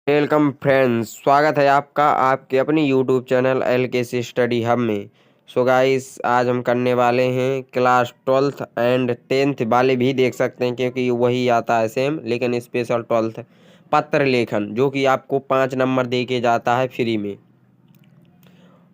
Welcome friends, स्वागत है आपका आपके अपनी YouTube channel LKC study hub में। सो गाइस, आज हम करने वाले हैं क्लास 12th एंड 10th वाले भी देख सकते हैं क्योंकि वही आता है सेम, लेकिन स्पेशल 12th पत्र लेखन जो कि आपको 5 नंबर दे के जाता है फ्री में।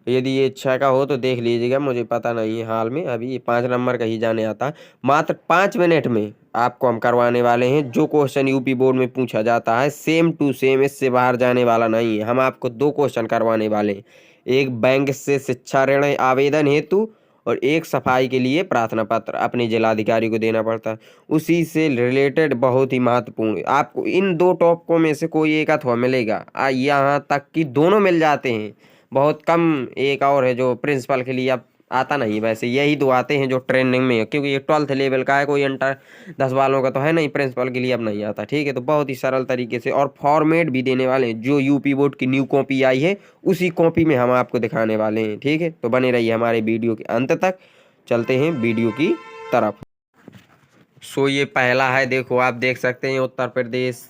यदि ये 6 का हो तो देख लीजिएगा, मुझे पता नहीं है हाल में, अभी ये 5 नंबर का ही जाने आता है। मात्र 5 मिनट में आपको हम करवाने वाले हैं। जो क्वेश्चन यूपी बोर्ड में पूछा जाता है सेम टू सेम, इससे बाहर जाने वाला नहीं है। हम आपको 2 क्वेश्चन करवाने वाले हैं, एक बैंक से शिक्षा ऋण आवेदन हेतु और एक सफाई के लिए प्रार्थना पत्र अपने जिलाधिकारी को देना पड़ता है। उसी से रिलेटेड बहुत ही महत्वपूर्ण, आपको इन 2 टॉपिकों में से कोई एक अथवा मिलेगा। यहाँ तक कि दोनों मिल जाते हैं। बहुत कम एक और है जो प्रिंसिपल के लिए अब आता नहीं, वैसे यही 2 आते हैं जो ट्रेनिंग में है, क्योंकि ये 12th लेवल का है, कोई इंटर 10 वालों का तो है नहीं, प्रिंसिपल के लिए अब नहीं आता। ठीक है, तो बहुत ही सरल तरीके से और फॉर्मेट भी देने वाले हैं। जो यूपी बोर्ड की न्यू कॉपी आई है उसी कॉपी में हम आपको दिखाने वाले हैं। ठीक है, तो बने रहिए हमारे वीडियो के अंत तक। चलते हैं वीडियो की तरफ। सो ये पहला है, देखो आप देख सकते हैं, उत्तर प्रदेश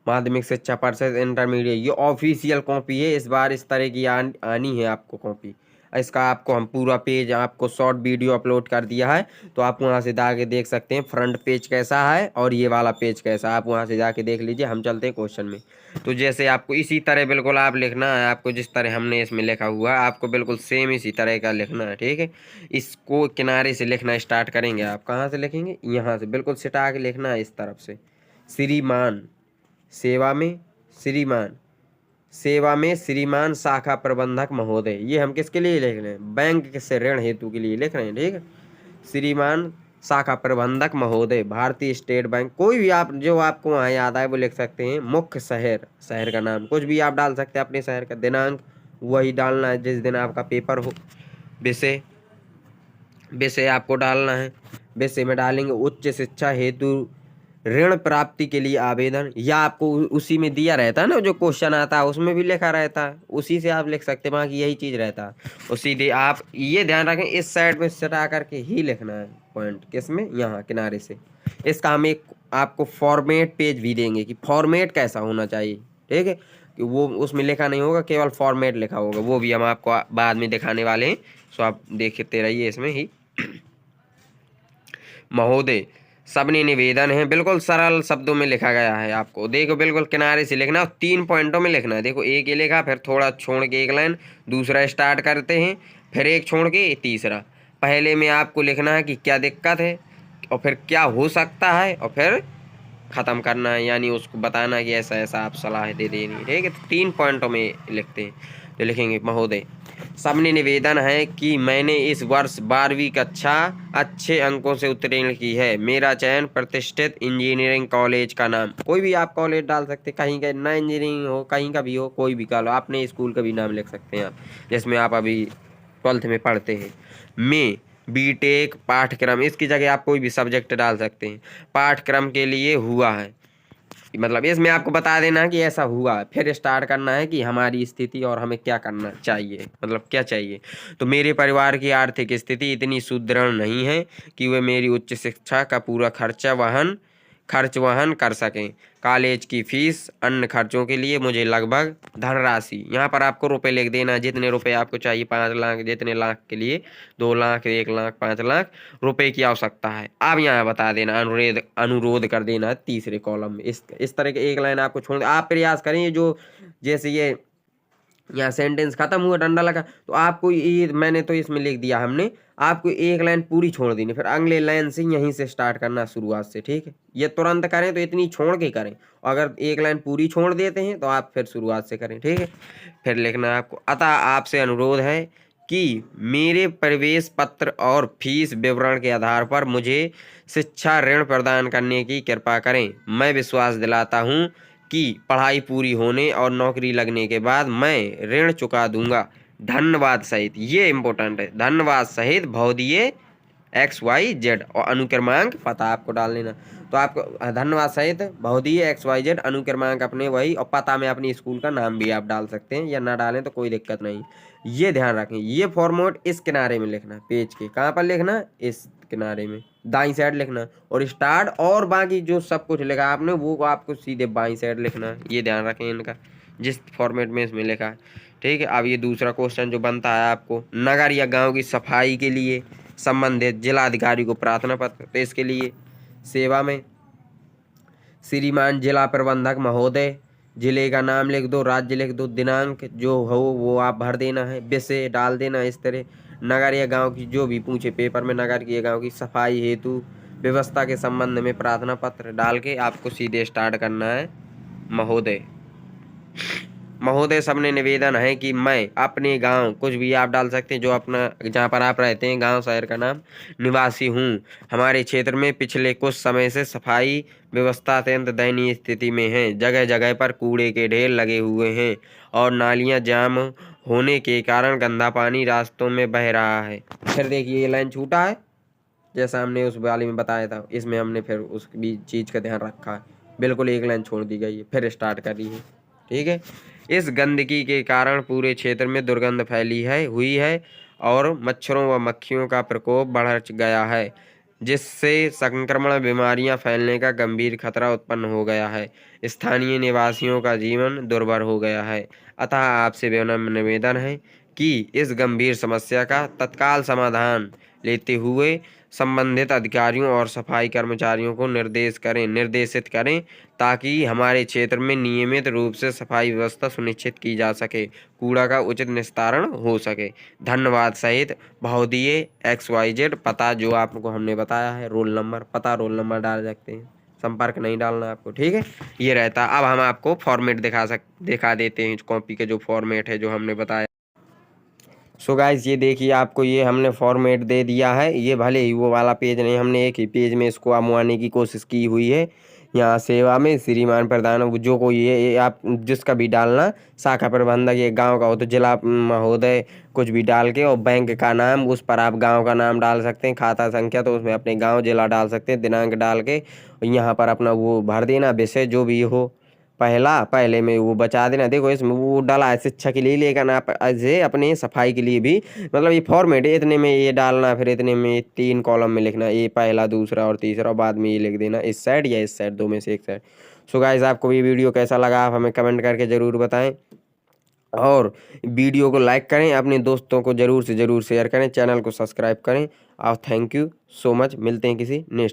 माध्यमिक शिक्षा परिषद इंटरमीडिएट, ये ऑफिशियल कॉपी है। इस बार इस तरह की आनी है आपको कॉपी। इसका आपको हम पूरा पेज आपको शॉर्ट वीडियो अपलोड कर दिया है, तो आप वहां से जाके देख सकते हैं फ्रंट पेज कैसा है और ये वाला पेज कैसा है, आप वहां से जाके देख लीजिए। हम चलते हैं क्वेश्चन में। तो जैसे आपको इसी तरह बिल्कुल आप लिखना है, आपको जिस तरह हमने इसमें लिखा हुआ है आपको बिल्कुल सेम इसी तरह का लिखना है। ठीक है, इसको किनारे से लिखना स्टार्ट करेंगे। आप कहाँ से लिखेंगे? यहाँ से बिल्कुल सिटा के लिखना है इस तरफ से। श्रीमान, सेवा में श्रीमान, सेवा में श्रीमान शाखा प्रबंधक महोदय, ये हम किसके लिए लिख रहे हैं? बैंक से ऋण हेतु के लिए लिख रहे हैं। ठीक है, श्रीमान शाखा प्रबंधक महोदय भारतीय स्टेट बैंक। कोई भी आप जो आपको वहाँ याद आए वो लिख सकते हैं। मुख्य शहर, शहर का नाम कुछ भी आप डाल सकते हैं अपने शहर का। दिनांक वही डालना है जिस दिन आपका पेपर हो। विषय, विषय आपको डालना है। विषय में डालेंगे उच्च शिक्षा हेतु ऋण प्राप्ति के लिए आवेदन, या आपको उसी में दिया रहता है ना, जो क्वेश्चन आता है उसमें भी लिखा रहता है, उसी से आप लिख सकते हैं। बाकी यही चीज रहता है। और सीधे आप ये ध्यान रखें, इस साइड में सटा करके ही लिखना है पॉइंट। किसमें? यहाँ किनारे से। इसका हम एक आपको फॉर्मेट पेज भी देंगे कि फॉर्मेट कैसा होना चाहिए। ठीक है, कि वो उसमें लिखा नहीं होगा, केवल फॉर्मेट लिखा होगा, वो भी हम आपको बाद में दिखाने वाले हैं। सो आप देखते रहिए इसमें ही। महोदय, सबने निवेदन है, बिल्कुल सरल शब्दों में लिखा गया है। आपको देखो बिल्कुल किनारे से लिखना और 3 पॉइंटों में लिखना है। देखो एक ये लिखा, फिर थोड़ा छोड़ के एक लाइन, दूसरा स्टार्ट करते हैं, फिर एक छोड़ के तीसरा। पहले में आपको लिखना है कि क्या दिक्कत है और फिर क्या हो सकता है और फिर ख़त्म करना है, यानी उसको बताना कि ऐसा ऐसा आप सलाह दे देनी है। ठीक है, तो 3 पॉइंटों में लिखते हैं। तो लिखेंगे महोदय, सबने निवेदन है कि मैंने इस वर्ष 12वीं कक्षा अच्छे अंकों से उत्तीर्ण की है। मेरा चयन प्रतिष्ठित इंजीनियरिंग कॉलेज का नाम, कोई भी आप कॉलेज डाल सकते हैं, कहीं का ना इंजीनियरिंग हो कहीं का भी हो, कोई भी कॉलेज, अपने स्कूल का भी नाम लिख सकते हैं आप जिसमें आप अभी 12th में पढ़ते हैं। में बीटेक पाठ्यक्रम, इसकी जगह आप कोई भी सब्जेक्ट डाल सकते हैं। पाठ्यक्रम के लिए हुआ है, मतलब इसमें आपको बता देना कि ऐसा हुआ, फिर स्टार्ट करना है कि हमारी स्थिति और हमें क्या करना चाहिए, मतलब क्या चाहिए। तो मेरे परिवार की आर्थिक स्थिति इतनी सुदृढ़ नहीं है कि वे मेरी उच्च शिक्षा का पूरा खर्च वहन कर सकें। कॉलेज की फीस, अन्य खर्चों के लिए मुझे लगभग धनराशि, यहाँ पर आपको रुपए लिख देना, जितने रुपए आपको चाहिए, 5 लाख, जितने लाख के लिए 2 लाख, 1 लाख, 5 लाख रुपए की आवश्यकता है। आप यहाँ बता देना, अनुरोध कर देना तीसरे कॉलम में। इस तरह के एक लाइन आपको छोड़, आप प्रयास करें जो, जैसे ये यहाँ सेंटेंस खत्म हुआ, डंडा लगा, तो आपको ये मैंने तो इसमें लिख दिया हमने, आपको एक लाइन पूरी छोड़ देनी, फिर अगले लाइन से यहीं से स्टार्ट करना, शुरुआत से। ठीक है, ये तुरंत करें तो इतनी छोड़ के करें, अगर एक लाइन पूरी छोड़ देते हैं तो आप फिर शुरुआत से करें। ठीक है, फिर लिखना है आपको, अतः आपसे अनुरोध है कि मेरे प्रवेश पत्र और फीस विवरण के आधार पर मुझे शिक्षा ऋण प्रदान करने की कृपा करें। मैं विश्वास दिलाता हूँ कि पढ़ाई पूरी होने और नौकरी लगने के बाद मैं ऋण चुका दूंगा। धन्यवाद सहित, ये इम्पोर्टेंट है, धन्यवाद सहित भवदीय XYZ, और अनुक्रमांक पता आपको डाल लेना। तो आपको धन्यवाद सहित भवदीय XYZ अनुक्रमांक अपने वही, और पता में अपनी स्कूल का नाम भी आप डाल सकते हैं, या ना डालें तो कोई दिक्कत नहीं। ये ध्यान रखें, ये फॉर्मेट इस किनारे में लिखना, पेज के कहाँ पर लिखना? इस किनारे में दाईं साइड लिखना, और स्टार्ट और बाकी जो सब कुछ लिखा आपने वो आपको सीधे बाईं साइड लिखना है। ये ध्यान रखें इनका। जिस फॉर्मेट में इसमें लिखा है। ठीक है, अब ये दूसरा क्वेश्चन जो बनता है आपको, नगर या गांव की सफाई के लिए संबंधित जिलाधिकारी को प्रार्थना पत्र। तो इसके लिए सेवा में श्रीमान जिला प्रबंधक महोदय, जिले का नाम लिख दो, राज्य लिख दो, दिनांक जो हो वो आप भर देना है, विषय डाल देना इस तरह। नगर या गांव की जो भी पूछे पेपर में, नगर की या गांव की सफाई हेतु व्यवस्था के संबंध में प्रार्थना पत्र डाल के आपको सीधे स्टार्ट करना है। महोदय, महोदय सबने निवेदन है कि मैं अपने गांव, कुछ भी आप डाल सकते हैं जो अपना जहाँ पर आप रहते हैं गांव शहर का नाम, निवासी हूँ। हमारे क्षेत्र में पिछले कुछ समय से सफाई व्यवस्था अत्यंत दयनीय स्थिति में है। जगह जगह पर कूड़े के ढेर लगे हुए हैं और नालियाँ जाम होने के कारण गंदा पानी रास्तों में बह रहा है। फिर देखिए ये लाइन छूटा है, जैसा हमने उस वाले में बताया था, इसमें हमने फिर उस भी चीज़ का ध्यान रखा है। बिल्कुल एक लाइन छोड़ दी गई है, फिर स्टार्ट करी है। ठीक है, इस गंदगी के कारण पूरे क्षेत्र में दुर्गंध फैली हुई है और मच्छरों व मक्खियों का प्रकोप बढ़ गया है, जिससे संक्रमण बीमारियां फैलने का गंभीर खतरा उत्पन्न हो गया है। स्थानीय निवासियों का जीवन दुर्भर हो गया है। अतः आपसे विनम्र निवेदन है कि इस गंभीर समस्या का तत्काल समाधान लेते हुए संबंधित अधिकारियों और सफाई कर्मचारियों को निर्देशित करें ताकि हमारे क्षेत्र में नियमित रूप से सफाई व्यवस्था सुनिश्चित की जा सके, कूड़ा का उचित निस्तारण हो सके। धन्यवाद सहित बहुदीय XYZ, पता जो आपको हमने बताया है, रोल नंबर, पता रोल नंबर डाल सकते हैं, संपर्क नहीं डालना आपको। ठीक है, ये रहता। अब हम आपको फॉर्मेट दिखा देते हैं कॉपी के जो फॉर्मेट है जो हमने बताया। सो गाइस ये देखिए, आपको ये हमने फॉर्मेट दे दिया है। ये भले ही वो वाला पेज नहीं, हमने एक ही पेज में इसको आमुआने की कोशिश की हुई है। यहाँ सेवा में श्रीमान प्रधान, जो कोई ये आप जिसका भी डालना, शाखा प्रबंधक, ये गांव का हो तो जिला महोदय कुछ भी डाल के, और बैंक का नाम, उस पर आप गांव का नाम डाल सकते हैं, खाता संख्या तो उसमें अपने गांव जिला डाल सकते हैं, दिनांक डाल के यहाँ पर अपना वो भर देना, विषय जो भी हो पहले में वो बचा देना। देखो इसमें वो डाला है शिक्षा के लिए, लेकिन आप ऐसे अपने सफाई के लिए भी, मतलब ये फॉर्मेट है, इतने में ये डालना, फिर इतने में 3 कॉलम में लिखना, ये पहला दूसरा और तीसरा, और बाद में ये लिख देना इस साइड या इस साइड, दो में से एक साइड। सो गाइस आपको ये वीडियो कैसा लगा आप हमें कमेंट करके ज़रूर बताएं, और वीडियो को लाइक करें, अपने दोस्तों को ज़रूर से ज़रूर शेयर करें, चैनल को सब्सक्राइब करें। और थैंक यू सो मच, मिलते हैं किसी नेक्स्ट